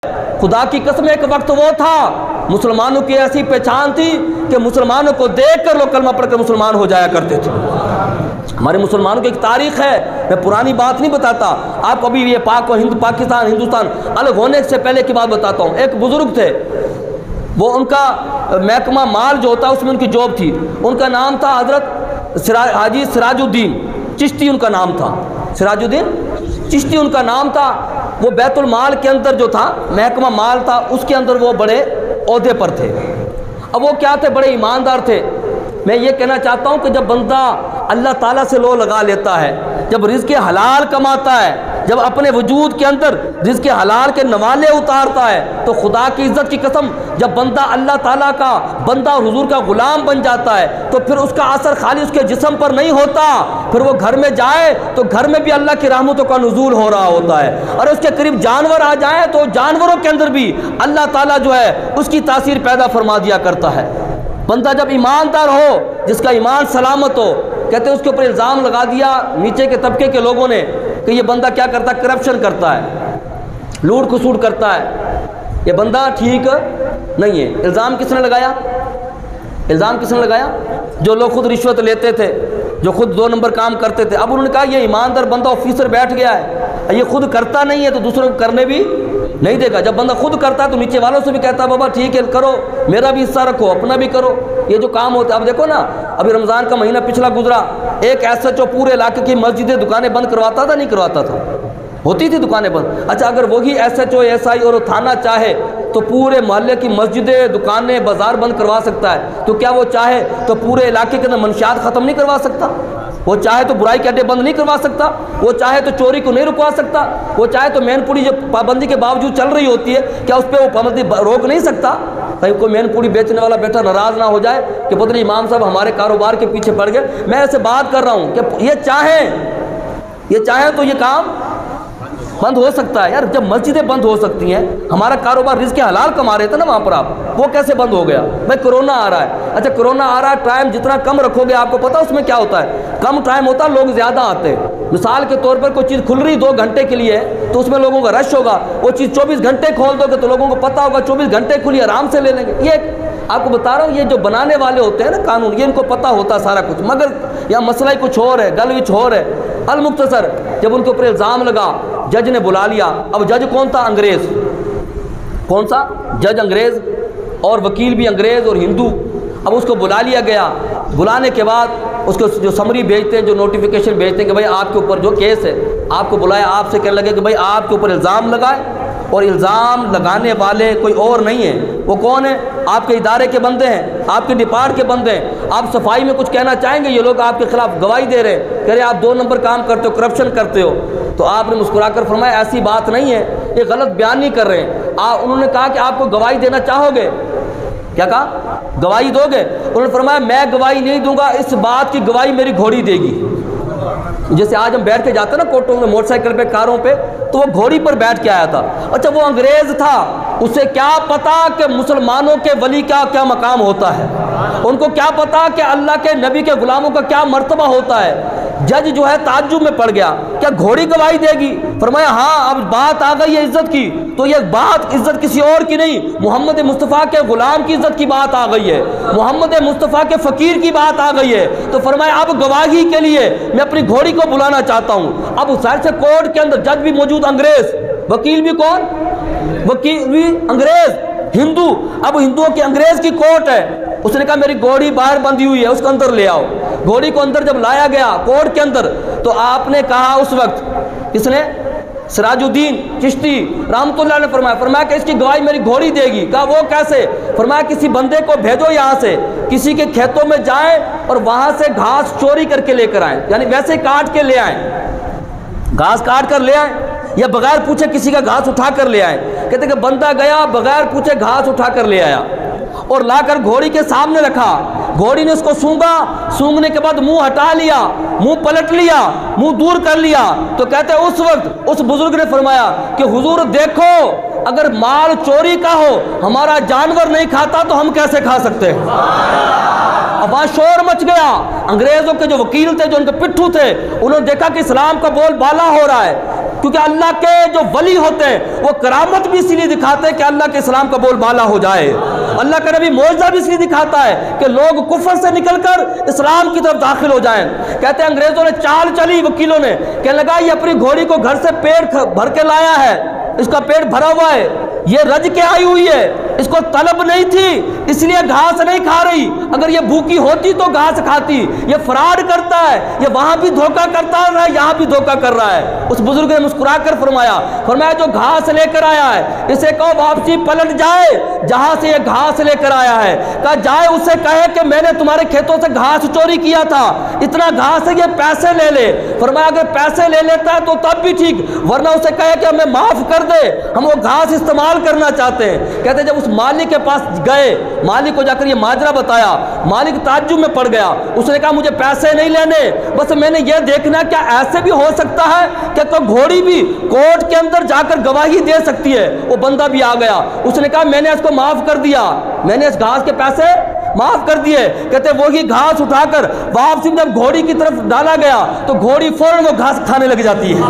خدا کی قسم ایک وقت وہ تھا مسلمانوں کی ایسی پہچان تھی کہ مسلمانوں کو دیکھ کر لوگ کلمہ پڑھ کر مسلمان ہو جایا کرتے تھے۔ ہمارے مسلمانوں کی ایک تاریخ ہے، میں پرانی بات نہیں بتاتا آپ کو، ابھی یہ پاکستان ہندوستان الگ ہونے سے پہلے کی بات بتاتا ہوں۔ ایک بزرگ تھے، وہ ان کا محکمہ مال جو ہوتا ہے اس میں ان کی جاب تھی، ان کا نام تھا حضرت حاجی سراج الدین چشتی، ان کا نام تھا سراج الدین چشتی ان کا نام تھا۔ وہ بیت المال کے اندر جو تھا محکمہ مال تھا اس کے اندر وہ بڑے عہدے پر تھے۔ اب وہ کیا تھے؟ بڑے ایماندار تھے۔ میں یہ کہنا چاہتا ہوں کہ جب بندہ اللہ تعالیٰ سے لو لگا لیتا ہے، جب رزق حلال کماتا ہے، جب اپنے وجود کے اندر رزق حلال کے نوالے اتارتا ہے، تو خدا کی عزت کی قسم جب بندہ اللہ تعالیٰ کا بندہ اور حضور کا غلام بن جاتا ہے تو پھر اس کا اثر خالی اس کے جسم پر نہیں ہوتا، پھر وہ گھر میں جائے تو گھر میں بھی اللہ کی رحمتوں کا نزول ہو رہا ہوتا ہے، اور اس کے قریب جانور آ جائیں تو جانوروں کے اندر بھی اللہ تعالیٰ جو ہے اس کی تاثیر پیدا فرما دیا کرتا ہے۔ بندہ جب ایماندار ہو، جس کا ایمان سلامت ہو، کہتے ہیں اس کے اوپر الزام لگا دیا نیچے کے طبقے کے لوگوں نے کہ یہ بندہ کیا کرتا ہے؟ کرپشن کرتا ہے، لوٹ کھسوٹ کرتا ہے، یہ بندہ ٹھیک نہیں ہے۔ الزام کس نے لگایا؟ الزام کس نے لگایا؟ جو لوگ خود رشوت لیتے تھے، جو خود 2 نمبر کام کرتے تھے۔ اب انہوں نے کہا یہ ایماندار بندہ آفیسر بیٹھ گیا ہے، یہ خود کرتا نہیں ہے تو دوسروں کو کرنے بھی نہیں دے گا۔ جب بندہ خود کرتا ہے تو نیچے والوں سے بھی کہتا ہے بابا ٹھیک ہے کرو، میرا بھی حصہ رکھو، اپنا بھی کرو، یہ جو کام ہوتا ہے۔ اب دیکھو نا، ابھی رمضان کا مہینہ پچھلا گزرا، ایک ایسا جو پورے علاقے کی مسجدیں دکانیں بند کرواتا تھا نہیں کرواتا تھا؟ ہوتی تھی دکانیں بند۔ اچھا اگر وہی S H O S I اور تھانہ چاہے تو پورے محلے کی مسجدیں دکانیں بازار بند کروا سکتا ہے، تو کیا وہ چاہے تو پورے علاقے کے اندر منشیات ختم نہیں کروا سکتا؟ وہ چاہے تو برائی کے اڈے بند نہیں کروا سکتا؟ وہ چاہے تو چوری کو نہیں رکوا سکتا؟ وہ چاہے تو مین پوری جو پابندی کے باوجود چل رہی ہوتی ہے کیا اس پہ وہ پابندی روک نہیں سکتا؟ کہیں کوئی مین پوری بیچنے والا بیٹھا ناراض نہ ہو جائے کہ پتہ نہیں امام صاحب ہمارے کاروبار کے پیچھے پڑ گئے۔ میں ایسے بات کر رہا ہوں کہ یہ چاہیں تو یہ کام بند ہو سکتا ہے۔ یار جب مسجدیں بند ہو سکتی ہیں، ہمارا کاروبار رزق حلال کما رہے تھے نا وہاں پر، آپ وہ کیسے بند ہو گیا؟ بھائی کرونا آ رہا ہے، اچھا کرونا آ رہا ہے، ٹائم جتنا کم رکھو گے آپ کو پتا اس میں کیا ہوتا ہے؟ کم ٹائم ہوتا ہے، لوگ زیادہ آتے ہیں۔ مثال کے طور پر کوئی چیز کھل رہی 2 گھنٹے کے لیے تو اس میں لوگوں کا رش ہوگا، وہ چیز 24 گھنٹے کھول دو گے تو لوگوں کو پتا ہوگا 24 گھنٹے کھلی آرام سے لے لیں گے۔ یہ آپ کو بتا رہا ہوں، یہ جو بنانے والے ہوتے ہیں نا قانون، یہ ان کو پتا ہوتا ہے سارا کچھ، مگر یا مسئلہ ہی کچھ اور ہے، گل کچھ اور ہے۔ المختصر جب ان کے اوپر الزام لگا، جج نے بلا لیا۔ اب جج کون تھا؟ انگریز۔ کون سا جج؟ انگریز، اور وکیل بھی انگریز اور ہندو۔ اب اس کو بلا لیا گیا، بلانے کے بعد اس کو جو سمری بھیجتے ہیں، جو نوٹیفیکیشن بھیجتے ہیں کہ بھائی آپ کے اوپر جو کیس ہے، آپ کو بلایا، آپ سے کہنے لگے کہ بھائی آپ کے اوپر الزام لگائے، اور الزام لگانے والے کوئی اور نہیں ہیں۔ وہ کون ہیں؟ آپ کے ادارے کے بندے ہیں، آپ کے ڈپارٹ کے بندے ہیں۔ آپ صفائی میں کچھ کہنا چاہیں گے؟ یہ لوگ آپ کے خلاف گواہی دے رہے ہیں، کہہ رہے آپ 2 نمبر کام کرتے ہو، کرپشن کرتے ہو۔ تو آپ نے مسکرا کر فرمایا ایسی بات نہیں ہے، یہ غلط بیان نہیں کر رہے ہیں۔ انہوں نے کہا کہ آپ کو گواہی دینا چاہو گے؟ کیا کہا؟ گواہی دو گے؟ انہوں نے فرمایا میں گواہی نہیں دوں گا، اس بات کی گواہی میری گھوڑی دے گی۔ جیسے آج ہم بیٹھ کے جاتے ہیں نا کوٹوں میں، موٹر سائیکل پہ، کاروں پہ، تو وہ گھوڑی پر بیٹھ کے آیا تھا۔ اچھا وہ انگریز تھا، اسے کیا پتا کہ مسلمانوں کے ولی کا کیا مقام ہوتا ہے؟ ان کو کیا پتا کہ اللہ کے نبی کے غلاموں کا کیا مرتبہ ہوتا ہے؟ جج جو ہے تعجب میں پڑ گیا، کیا گھوڑی گواہی دے گی؟ فرمایا ہاں، اب بات آ گئی ہے عزت کی، تو یہ بات عزت کسی اور کی نہیں، محمد مصطفیٰ کے غلام کی عزت کی بات آ گئی ہے، محمد مصطفیٰ کے فقیر کی بات آ گئی ہے۔ تو فرمایا اب گواہی کے لیے میں اپنی گھوڑی کو بلانا چاہتا ہوں۔ اب ظاہر سے کورٹ کے اندر جج بھی موجود انگریز، وکیل بھی کون؟ وکیل بھی انگریز، ہندو۔ اب ہندوؤں کی انگریز کی کورٹ ہے، اس نے کہا میری گھوڑی باہر بندھی ہوئی ہے، اس کو اندر لے آؤ۔ گھوڑی کو اندر جب لایا گیا کورٹ کے اندر، تو آپ نے کہا اس وقت، کس نے؟ سراج الدین چشتی رحمۃ اللہ نے فرمایا کہ اس کی گواہی میری گھوڑی دے گی۔ کہا وہ کیسے؟ فرمایا کسی بندے کو بھیجو یہاں سے، کسی کے کھیتوں میں جائیں اور وہاں سے گھاس چوری کر کے لے کر آئیں، یعنی ویسے کاٹ کے لے آئیں، گھاس کاٹ کر لے آئیں، یا بغیر پوچھے کسی کا گھاس اٹھا کر لے آئیں۔ کہتے کہ بندہ گیا بغیر پوچھے گھاس اٹھا کر لے آیا اور لا کر گھوڑی کے سامنے رکھا۔ گھوڑی نے اس کو سونگا، سونگنے کے بعد منہ ہٹا لیا، منہ پلٹ لیا، منہ دور کر لیا۔ تو کہتے ہیں اس وقت اس بزرگ نے فرمایا کہ حضور دیکھو، اگر مال چوری کا ہو، ہمارا جانور نہیں کھاتا تو ہم کیسے کھا سکتے ہیں؟ اب وہاں شور مچ گیا۔ انگریزوں کے جو وکیل تھے، جو ان کے پٹھو تھے، انہوں نے دیکھا کہ اسلام کا بول بالا ہو رہا ہے، کیونکہ اللہ کے جو ولی ہوتے ہیں وہ کرامت بھی اسی لیے دکھاتے ہیں کہ اللہ کے اسلام کا بول بالا ہو جائے. اللہ کا نبی معجزہ بھی اس لیے دکھاتا ہے کہ لوگ کفر سے نکل کر اسلام کی طرف داخل ہو جائیں. کہتے ہیں انگریزوں نے چال چلی, وکیلوں نے کہنے لگا یہ اپنی گھوڑی کو گھر سے پیٹ بھر کے لایا ہے, اس کا پیٹ بھرا ہوا ہے, یہ رج کے آئی ہوئی ہے, اس کو طلب نہیں تھی اس لیے گھاس نہیں کھا رہی, اگر یہ بھوکی ہوتی تو گھاس کھاتی, یہ فراڈ کرتا ہے, یہ وہاں بھی دھوکہ کرتا رہا ہے, یہاں بھی دھوکہ کر رہا ہے. اس بزرگ نے مسکرا کر فرمایا جو گھاس لے کر آیا ہے اسے کہو واپسی پلٹ جائے جہاں سے یہ گھاس لے کر آیا ہے. کہا جائے اسے کہے کہ میں نے تمہارے کھیتوں سے گھاس چوری کیا تھا, اتنا گھاس ہے یہ پیسے لے لے. فرمایا اگر پیسے لے لیتا ہے تو تب بھی ٹھیک, ورنہ اسے کہے کہ ہمیں معاف کر دے, ہم وہ گھاس استعمال کرنا چاہتے ہیں. کہتے جب اس مالک کے پاس گئے, مالک کو جا کر یہ ماجرا بتایا, مالک تعجب میں پڑ گیا. اس نے کہا مجھے پیسے نہیں لینے, بس میں نے یہ دیکھنا کیا ایسے بھی ہو سکتا ہے کہ تو گھوڑی بھی کورٹ کے اندر جا کر گواہی دے سکتی ہے. وہ بندہ بھی آ گیا, اس نے کہا میں نے اس کو معاف کر دیا, میں نے اس گھاس کے پیسے معاف کر دیے. کہتے وہی گھاس اٹھا کر واپسی جب گھوڑی کی طرف ڈالا گیا تو گھوڑی فوراً وہ گھاس کھانے لگ جاتی ہے.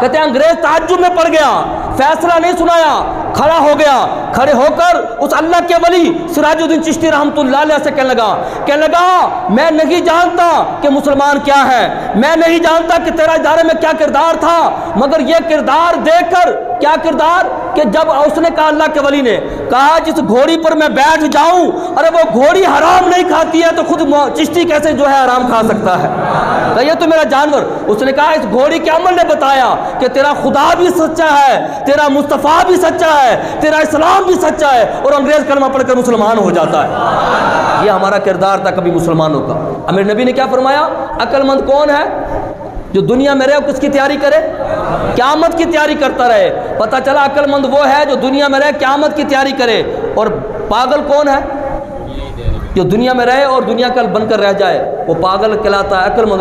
کہتے ہیں انگریز تعجب میں پڑ گیا, فیصلہ نہیں سنایا, کھڑا ہو گیا. کھڑے ہو کر اس اللہ کے ولی سراج الدین چشتی رحمۃ اللہ علیہ سے کہنے لگا میں نہیں جانتا کہ مسلمان کیا ہے, میں نہیں جانتا کہ تیرا ادارے میں کیا کردار تھا, مگر یہ کردار دیکھ کر, کیا کردار کہ جب اس نے کہا اللہ کے ولی نے کہا جس گھوڑی پر میں بیٹھ جاؤں, ارے وہ گھوڑی حرام نہیں کھاتی ہے تو خود چشتی کیسے جو ہے حرام کھا سکتا ہے, کہ یہ تو میرا جانور. اس نے کہا اس گھوڑی کے عمل نے بتایا کہ تیرا خدا بھی سچا ہے, تیرا مصطفیٰ بھی سچا ہے, تیرا اسلام بھی سچا ہے, اور انگریز کلمہ پڑھ کر مسلمان ہو جاتا ہے. یہ ہمارا کردار تھا کبھی مسلمانوں کا. امیر نبی نے کیا فرمایا, عقل مند کون ہے جو دنیا میں رہے اور کس کی تیاری کرے, قیامت کی تیاری کرتا رہے. پتہ چلا عقل مند وہ ہے جو دنیا میں رہے قیامت کی تیاری کرے, اور پاگل کون ہے جو دنیا میں رہے اور دنیا کا بن کر رہ جائے, وہ پاگل کہلاتا ہے, عقل مند